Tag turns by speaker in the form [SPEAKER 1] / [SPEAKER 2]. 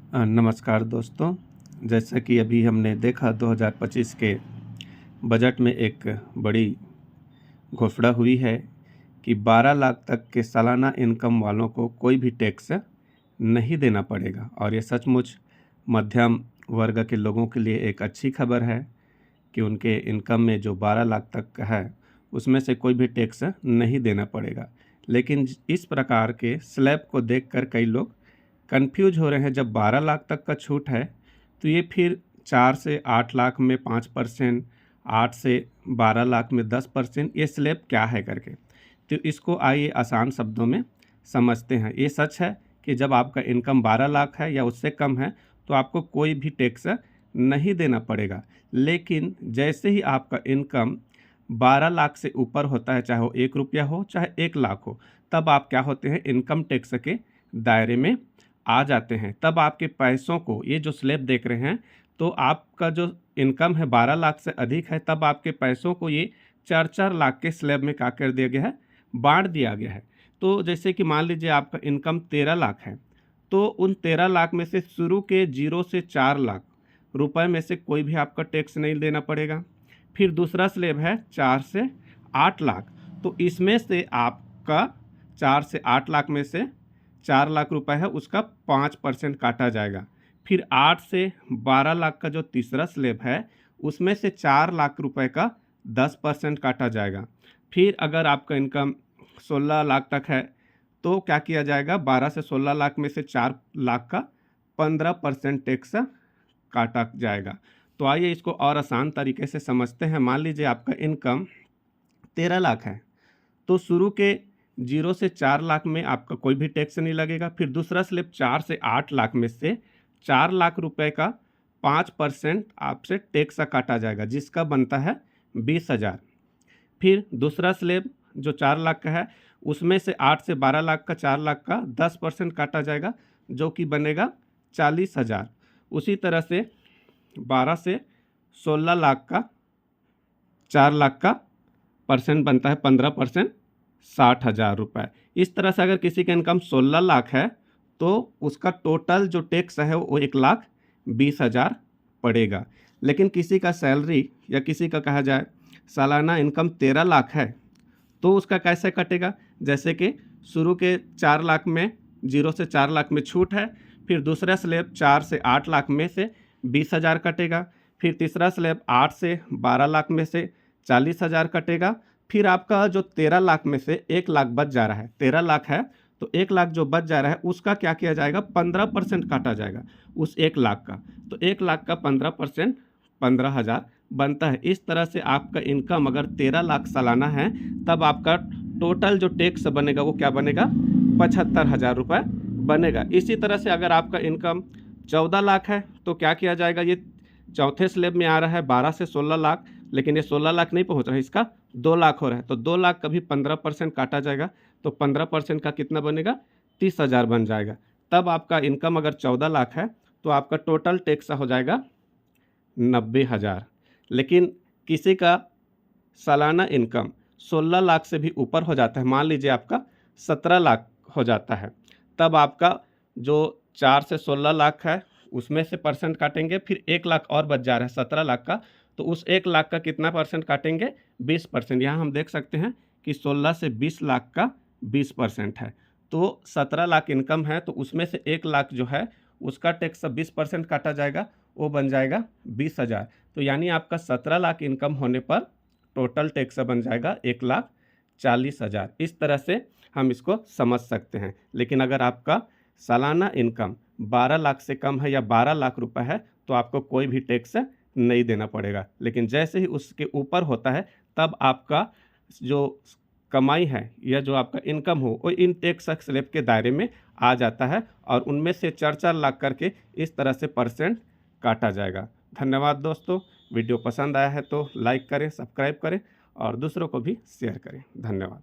[SPEAKER 1] नमस्कार दोस्तों। जैसा कि अभी हमने देखा 2025 के बजट में एक बड़ी घोषणा हुई है कि 12 लाख तक के सालाना इनकम वालों को कोई भी टैक्स नहीं देना पड़ेगा और ये सचमुच मध्यम वर्ग के लोगों के लिए एक अच्छी खबर है कि उनके इनकम में जो 12 लाख तक का है उसमें से कोई भी टैक्स नहीं देना पड़ेगा। लेकिन इस प्रकार के स्लैब को देखकर कई लोग कंफ्यूज हो रहे हैं। जब 12 लाख तक का छूट है तो ये फिर 4 से 8 लाख में 5%, 8 से 12 लाख में 10%, ये स्लैब क्या है करके। तो इसको आइए आसान शब्दों में समझते हैं। ये सच है कि जब आपका इनकम 12 लाख है या उससे कम है तो आपको कोई भी टैक्स नहीं देना पड़ेगा। लेकिन जैसे ही आपका इनकम 12 लाख से ऊपर होता है, चाहे वो 1 रुपया हो चाहे 1 लाख हो, तब आप क्या होते हैं, इनकम टैक्स के दायरे में आ जाते हैं। तब आपके पैसों को, ये जो स्लैब देख रहे हैं, तो आपका जो इनकम है 12 लाख से अधिक है, तब आपके पैसों को ये 4-4 लाख के स्लैब में क्या कर दिया गया है, बांट दिया गया है। तो जैसे कि मान लीजिए आपका इनकम 13 लाख है, तो उन 13 लाख में से शुरू के 0 से 4 लाख रुपए में से कोई भी आपका टैक्स नहीं देना पड़ेगा। फिर दूसरा स्लैब है 4 से 8 लाख, तो इसमें से आपका 4 से 8 लाख में से 4 लाख रुपए है, उसका 5% काटा जाएगा। फिर 8 से 12 लाख का जो तीसरा स्लैब है उसमें से 4 लाख रुपए का 10% काटा जाएगा। फिर अगर आपका इनकम 16 लाख तक है तो क्या किया जाएगा, 12 से 16 लाख में से 4 लाख का 15% टैक्स काटा जाएगा। तो आइए इसको और आसान तरीके से समझते हैं। मान लीजिए आपका इनकम 13 लाख है, तो शुरू के 0 से 4 लाख में आपका कोई भी टैक्स नहीं लगेगा। फिर दूसरा स्लैब 4 से 8 लाख में से 4 लाख रुपए का 5% आपसे टैक्स काटा जाएगा, जिसका बनता है 20,000। फिर दूसरा स्लैब जो 4 लाख का है उसमें से 8 से 12 लाख का 4 लाख का 10% काटा जाएगा, जो कि बनेगा 40,000। उसी तरह से 12 से 16 लाख का 4 लाख का परसेंट बनता है 15%, 60,000 रुपये। इस तरह से अगर किसी का इनकम 16 लाख है तो उसका टोटल जो टैक्स है वो 1,20,000 पड़ेगा। लेकिन किसी का सैलरी या किसी का कहा जाए सालाना इनकम 13 लाख है तो उसका कैसे कटेगा। जैसे कि शुरू के 4 लाख में 0 से 4 लाख में छूट है, फिर दूसरा स्लैब 4 से 8 लाख में से 20,000 कटेगा, फिर तीसरा स्लैब 8 से 12 लाख में से 40,000 कटेगा। फिर आपका जो 13 लाख में से 1 लाख बच जा रहा है, 13 लाख है तो 1 लाख जो बच जा रहा है उसका क्या किया जाएगा, 15% काटा जाएगा उस 1 लाख का। तो 1 लाख का 15% 15,000 बनता है। इस तरह से आपका इनकम अगर 13 लाख सालाना है तब आपका टोटल जो टैक्स बनेगा वो क्या बनेगा, 75,000 रुपये बनेगा। इसी तरह से अगर आपका इनकम 14 लाख है तो क्या किया जाएगा, ये चौथे स्लैब में आ रहा है 12 से 16 लाख, लेकिन ये 16 लाख नहीं पहुंच रहा है, इसका 2 लाख हो रहा है, तो 2 लाख का भी 15% काटा जाएगा, तो 15% का कितना बनेगा, 30,000 बन जाएगा। तब आपका इनकम अगर 14 लाख है तो आपका टोटल टैक्स हो जाएगा 90,000। लेकिन किसी का सालाना इनकम 16 लाख से भी ऊपर हो जाता है, मान लीजिए आपका 17 लाख हो जाता है, तब आपका जो 4 से 16 लाख है उसमें से परसेंट काटेंगे, फिर 1 लाख और बच जा रहा है 17 लाख का, तो उस 1 लाख का कितना परसेंट काटेंगे, 20%। यहाँ हम देख सकते हैं कि 16 से 20 लाख का 20% है, तो 17 लाख इनकम है तो उसमें से 1 लाख जो है उसका टैक्स 20% काटा जाएगा, वो बन जाएगा 20,000। तो यानी आपका 17 लाख इनकम होने पर टोटल टैक्स बन जाएगा 1,40,000। इस तरह से हम इसको समझ सकते हैं। लेकिन अगर आपका सालाना इनकम 12 लाख से कम है या 12 लाख रुपए है तो आपको कोई भी टैक्स नहीं देना पड़ेगा। लेकिन जैसे ही उसके ऊपर होता है तब आपका जो कमाई है या जो आपका इनकम हो वो इन टैक्स स्लैब के दायरे में आ जाता है और उनमें से 4-4 लाख करके इस तरह से परसेंट काटा जाएगा। धन्यवाद दोस्तों। वीडियो पसंद आया है तो लाइक करें, सब्सक्राइब करें और दूसरों को भी शेयर करें। धन्यवाद।